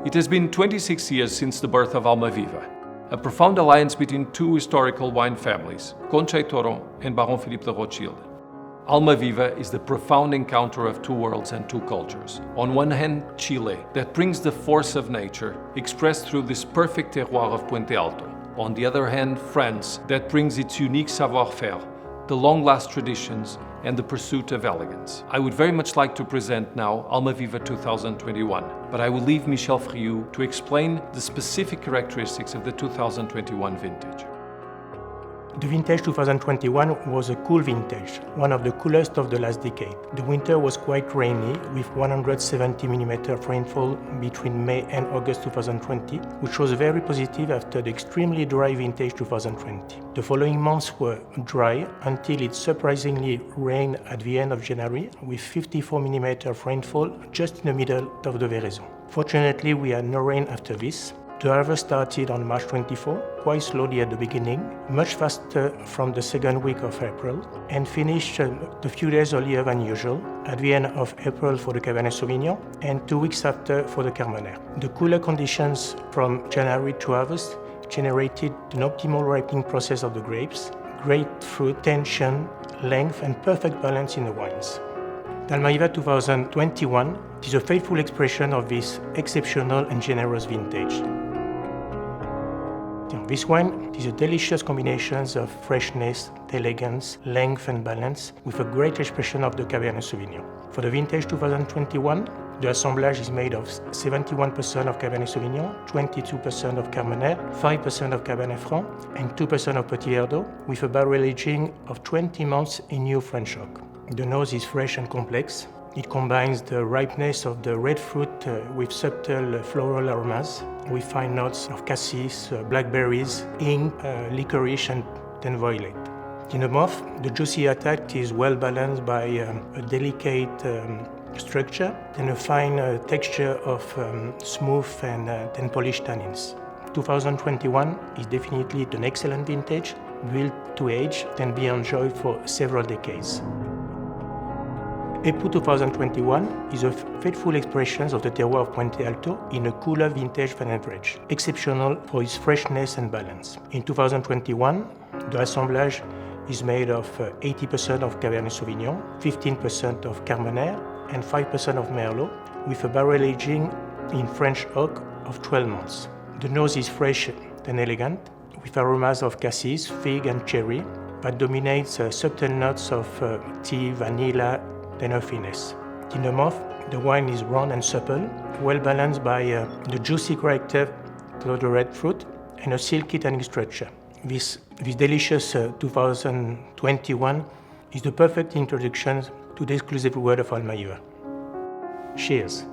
It has been 26 years since the birth of Almaviva, a profound alliance between two historical wine families, Concha y Toro and Baron Philippe de Rothschild. Almaviva is the profound encounter of two worlds and two cultures. On one hand, Chile, that brings the force of nature, expressed through this perfect terroir of Puente Alto. On the other hand, France, that brings its unique savoir-faire, the long-lasting traditions, and the pursuit of elegance. I would very much like to present now Almaviva 2021, but I will leave Michel Friou to explain the specific characteristics of the 2021 vintage. The vintage 2021 was a cool vintage, one of the coolest of the last decade. The winter was quite rainy, with 170 mm rainfall between May and August 2020, which was very positive after the extremely dry vintage 2020. The following months were dry until it surprisingly rained at the end of January, with 54 mm rainfall just in the middle of the Veraison. Fortunately, we had no rain after this. The harvest started on March 24, quite slowly at the beginning, much faster from the second week of April, and finished a few days earlier than usual, at the end of April for the Cabernet Sauvignon and 2 weeks after for the Carmenère. The cooler conditions from January to harvest generated an optimal ripening process of the grapes, great fruit tension, length, and perfect balance in the wines. The Almaviva 2021 is a faithful expression of this exceptional and generous vintage. This wine is a delicious combination of freshness, elegance, length and balance, with a great expression of the Cabernet Sauvignon. For the vintage 2021, the assemblage is made of 71% of Cabernet Sauvignon, 22% of Carmenère, 5% of Cabernet Franc, and 2% of Petit Verdot, with a barrel aging of 20 months in new French oak. The nose is fresh and complex. It combines the ripeness of the red fruit with subtle floral aromas, with fine notes of cassis, blackberries, ink, licorice, and then violet. In the mouth, the juicy attack is well balanced by a delicate structure and a fine texture of smooth and then polished tannins. 2021 is definitely an excellent vintage, built to age and be enjoyed for several decades. Époux 2021 is a faithful expression of the terroir of Puente Alto in a cooler vintage than average, exceptional for its freshness and balance. In 2021, the assemblage is made of 80% of Cabernet Sauvignon, 15% of Carmenère, and 5% of Merlot, with a barrel aging in French oak of 12 months. The nose is fresh and elegant, with aromas of cassis, fig, and cherry, but dominates subtle notes of tea, vanilla, and earthiness. In the mouth, the wine is round and supple, well balanced by the juicy character of the red fruit and a silky tannic structure. This delicious 2021 is the perfect introduction to the exclusive world of Almaviva. Cheers!